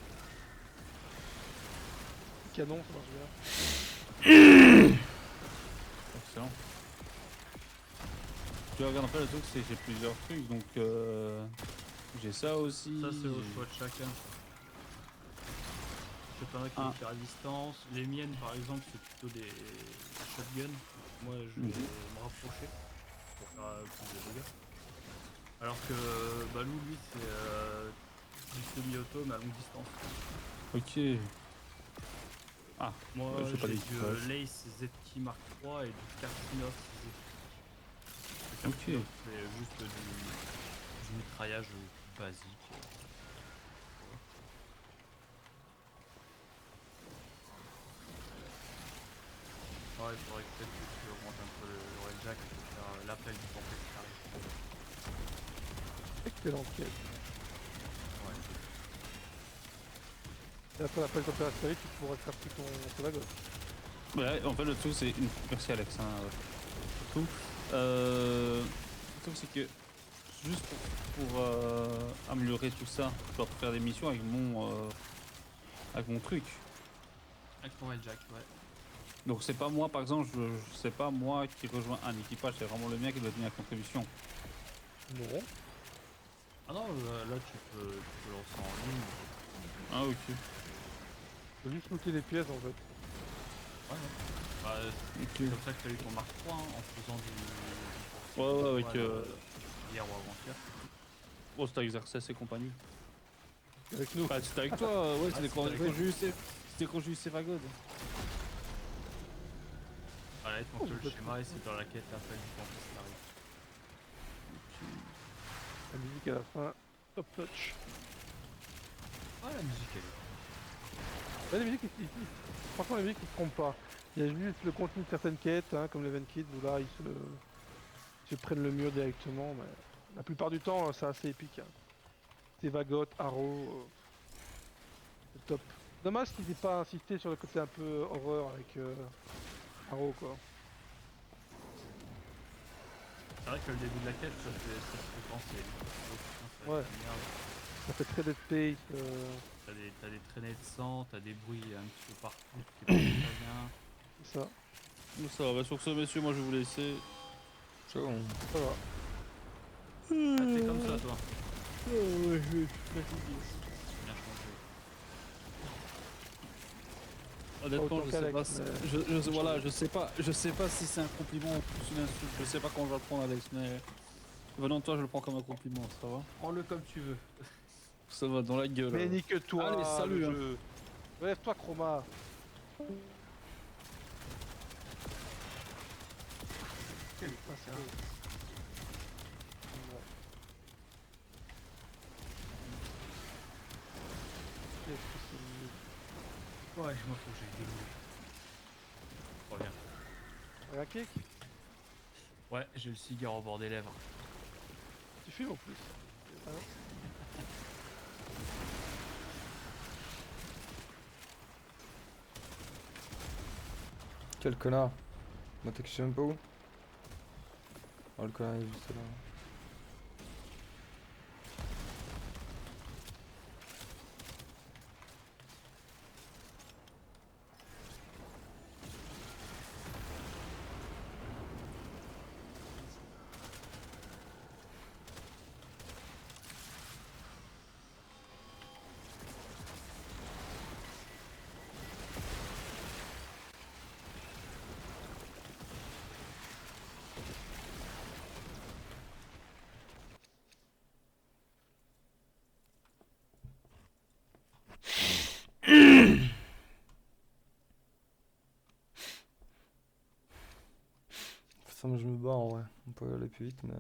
Canon, ça marche bien. Excellent. Tu vois, regarde, en fait, le truc, c'est que j'ai plusieurs trucs, donc j'ai ça aussi. Ça, c'est au choix de chacun. Je sais pas qui Ah. tire à distance. Les miennes, par exemple, c'est plutôt des shotguns. Moi, je vais me rapprocher pour faire plus de dégâts. Alors que Balou, lui, c'est du semi-auto, mais à longue distance. Ok. Ah, Moi, ouais, je sais pas j'ai les du équipages. Lace ZT Mark III et du Kartinov ZT. Le Ok. Kartinov, c'est juste du mitraillage basique. Ouais, il faudrait peut-être que tu augmentes un peu le railjack pour faire l'appel du complexe qui arrive. Excellente quête. Ouais. Et après l'appel température, tu pourrais faire tout ton wagon. Ouais, en fait, le truc, c'est une. Merci, Alex. Hein, ouais. Surtout. Le truc, c'est que juste pour améliorer tout ça, je dois faire des missions avec mon truc. Avec ton railjack, ouais. Donc c'est pas moi, par exemple, c'est pas moi qui rejoins un équipage, c'est vraiment le mien qui doit donner la contribution. Non. Ah non, là tu peux lancer en ligne. Ah ok. Faut juste looter les pièces en fait. Ouais, ouais. Bah, c'est Ok. comme ça que tu as eu ton Mark III en faisant du Ouais, ouais, avec, hier ou avant-hier. Bon, c'était avec Xerxes et compagnie. Avec nous. Bah, c'était avec toi, ouais, c'était quand c'était avec j'ai eu Sévagode. Voilà, il te montre le schéma et c'est dans la quête l'appel du complexe qui arrive. La musique à la fin. Top touch. Ah, la musique elle est. Ouais, les musiques, franchement, les musiques, ils se trompent pas. Il y a juste le contenu de certaines quêtes, hein, comme l'Event Kid, où là, ils se prennent le mur directement. Mais la plupart du temps, c'est assez épique. Hein. C'est Vagot, Arrow, c'est top. Dommage qu'ils aient pas insisté sur le côté un peu horreur avec Arrow, quoi. C'est vrai que le début de la quête, ça fait penser. Oh, putain, ça va Ouais. être la merde. Ça fait très Dead Space. T'as des traînées de sang, t'as des bruits un petit peu partout, qui est pas très bien. C'est ça. Bon, ça va, bah, sur ce, messieurs, moi je vais vous laisser. Ciao. Ça va. Ah, t'es comme ça toi. Ouais, Bien changé. Honnêtement, Autant je sais pas, qu'Alex, voilà, je sais pas si c'est un compliment ou plus une insulte, je sais pas comment je vais le prendre, Alex, mais venant de toi, je le prends comme un compliment, ça va? Prends-le comme tu veux. Ça va dans la gueule. Mais alors. nique-toi, Allez, salut, le hein. jeu. Lève-toi, Chroma. Quel passage. Bon. Qu'est-ce que c'est mieux. Ouais, moi faut que j'aille dérouler. Reviens. Un cake. Ouais, j'ai le cigare au bord des lèvres. Tu fumes en plus. Ah non. Quel connard. Moi, t'es que je sais même pas où. Oh, le connard il est juste là. Ça, je me bats en vrai. On peut aller plus vite, mais.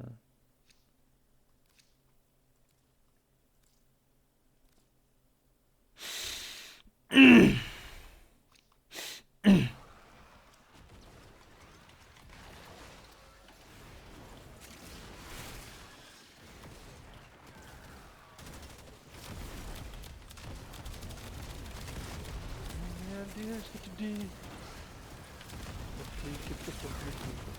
Qu'est-ce que tu dis? Ok, quelque chose sur le téléphone.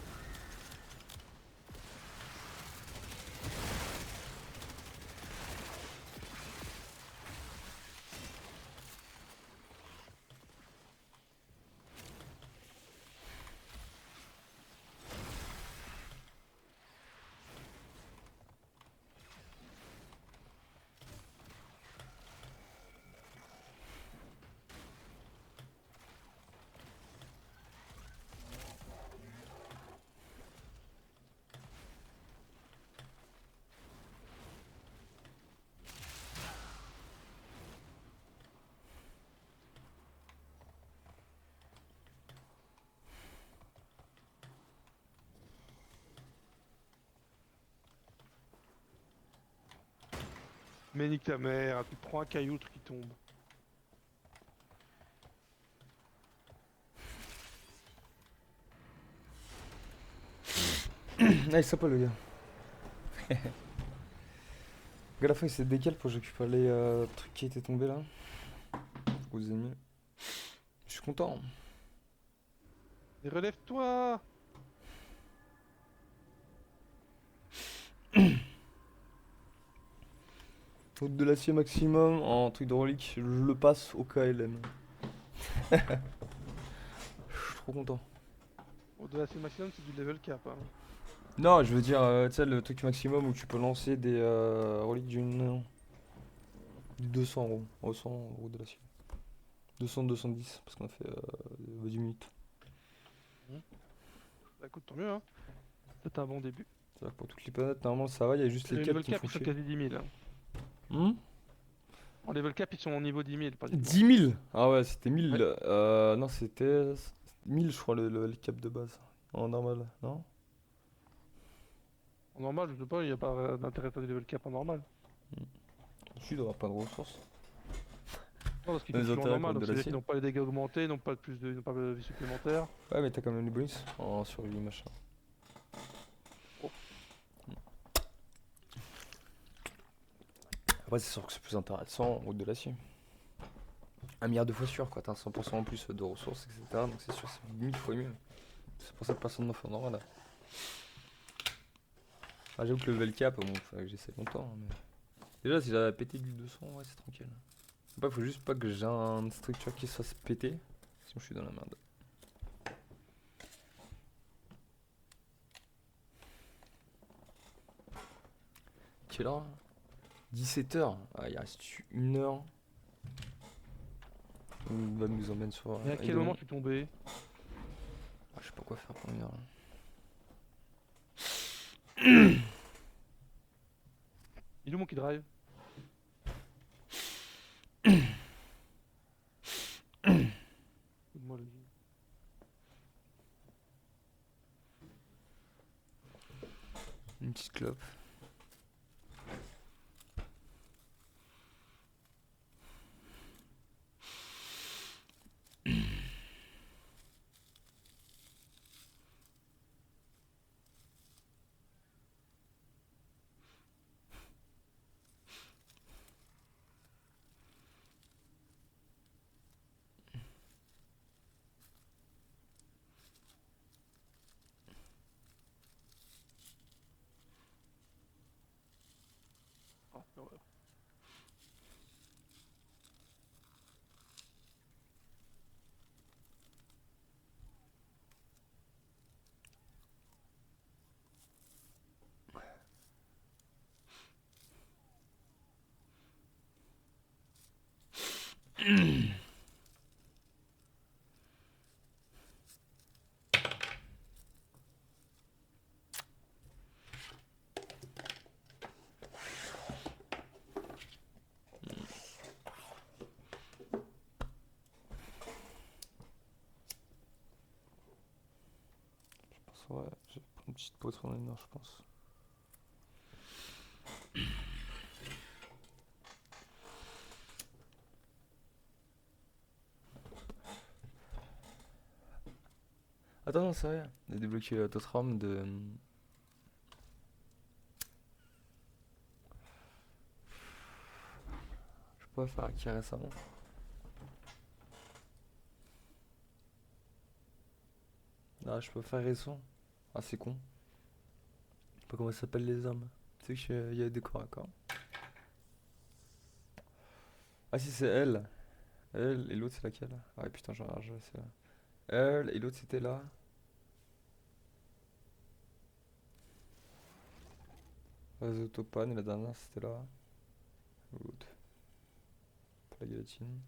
Mais nique ta mère, tu prends un caillou, le truc qui tombe. Ah, il sympa le gars. À la fin, il s'est décalé pour que je récupère les trucs qui étaient tombés là. Aux ennemis. Je suis content. Et relève-toi! Route de l'acier maximum en truc de relique, je le passe au KLM. Je suis trop content. Au-delà de maximum, c'est du level cap. Hein. Non, je veux dire, tu sais, le truc maximum où tu peux lancer des reliques du 200 euros. Au 100 euros de l'acier. 200, 210, parce qu'on a fait 10 minutes. Bah écoute, tant mieux, hein. C'est un bon début. C'est-à-dire que pour toutes les planètes, normalement ça va, il y a juste les Les quêtes level qui me cap, font ils sont chier. quasi 10 000. Hein. Hmm. En level cap, ils sont au niveau 10 000, pratiquement. 10 000? Ah ouais, c'était 1000. Ouais. Non, c'était 1000, je crois, le cap de base. En normal, non? En normal, je sais pas, il n'y a pas d'intérêt à faire du level cap en normal. Je dois avoir pas de ressources. Non, parce qu'ils Les sont toujours en intérêts normal, contre donc de c'est-à-dire l'acier. qu'ils n'ont pas les dégâts augmentés, ils n'ont pas ils n'ont pas de vie supplémentaire. Ouais, mais t'as quand même les bonus en survie, machin. Oh. Après, c'est sûr que c'est plus intéressant en route de l'acier. 1 milliard de fois sûr, quoi. T'as 100% en plus de ressources, etc. Donc c'est sûr, c'est 1000 fois mieux. C'est pour ça que personne n'en fait en normal. Ah, j'avoue que le level cap, bon, faudrait que j'essaie longtemps. Mais... Déjà, si j'avais pété du 200, ouais, c'est tranquille. Après, faut juste pas que j'ai une structure qui se fasse péter. Sinon, je suis dans la merde. Quelle heure? 17h. Ah, il reste 1 heure. On va nous emmène sur. Et à quel Aidon. moment je suis tombé? Ah, je sais pas quoi faire pour venir là. Il est où mon qui drive? Moi, Une petite clope. Ah, ouais. Ouais, je vais prendre une petite pause pendant 1 heure, je pense. Attends, non, c'est vrai. On a débloqué d'autres armes de. Je pourrais faire acquis récemment. Ah, je peux faire récent. Ah, c'est con. Je sais pas comment ça s'appelle les armes. Tu sais qu'il y a des corps à corps. Ah, si, c'est elle. Elle et l'autre, c'est laquelle? Ah, ouais, putain, je sais. Elle et l'autre, c'était là. Autopane et la dernière, c'était là. L'autre. La guillotine.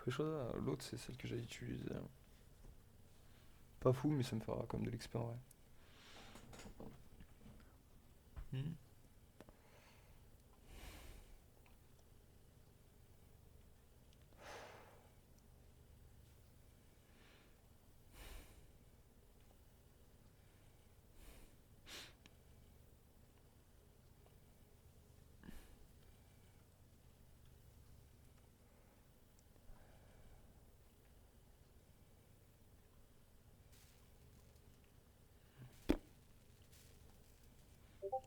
Fait chaud, là. L'autre, c'est celle que j'ai utilisée. Pas fou, mais ça me fera comme de l'expert, ouais.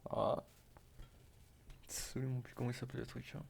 Ah. Absolument plus comment il s'appelait le truc. Hein.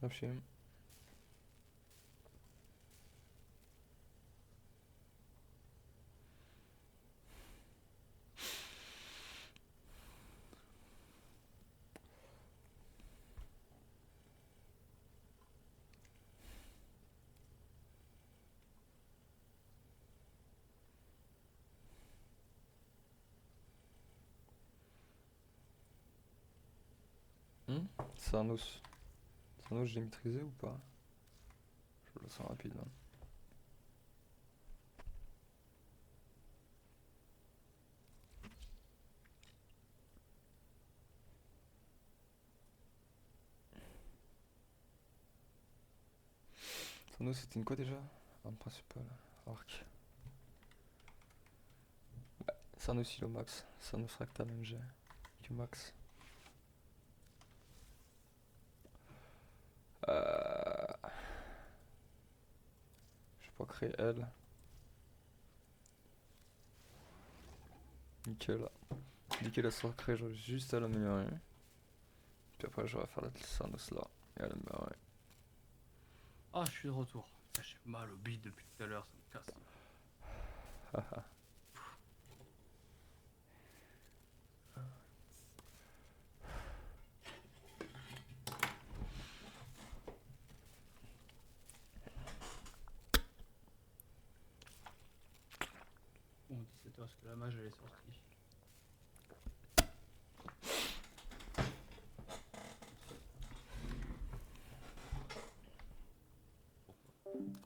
Ah, je sais même. Sarnos. Sarnos, j'ai maîtrisé ou pas? Je le sens rapide là. Sarnos, c'était une quoi déjà? Arme principale. Arc. Sarnos, il est au max. Sarnos Ractal MG. Q max. Je peux créer L. Nickel. Nickel, la sort créée, j'aurais juste à l'améliorer. Puis après, j'aurais à faire la Sarnos là. Et à l'améliorer. Ah, je suis de retour. Ah, j'ai mal au bide depuis tout à l'heure, ça me casse. Bon, 17h, parce que la mage elle est sortie.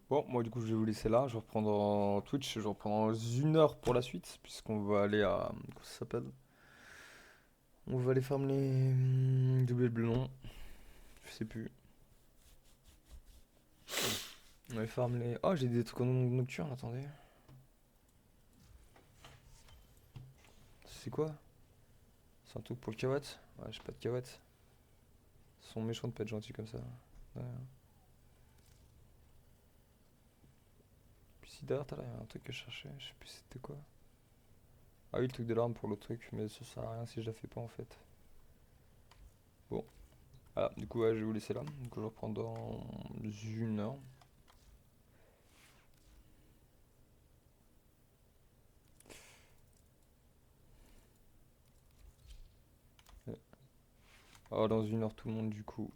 Bon, moi du coup, je vais vous laisser là. Je vais reprendre en Twitch. Je vais reprendre dans 1 heure pour la suite. Puisqu'on va aller à. Comment ça s'appelle? On va aller farm les double blonds. Je sais plus. On va aller farm les. Oh, j'ai des trucs en nocturne, attendez. C'est quoi? C'est un truc pour le kawat? Ouais, j'ai pas de kawat. Ils sont méchants de pas être gentils comme ça. Ouais. Puis si derrière t'as là, y a un truc que je cherchais. Je sais plus c'était quoi. Ah oui, le truc de l'arme pour le truc. Mais ça sert à rien si je la fais pas en fait. Bon. Voilà, du coup, ouais, je vais vous laisser là. Du coup, je reprends dans 1 heure. Ah, dans 1 heure, tout le monde, du coup.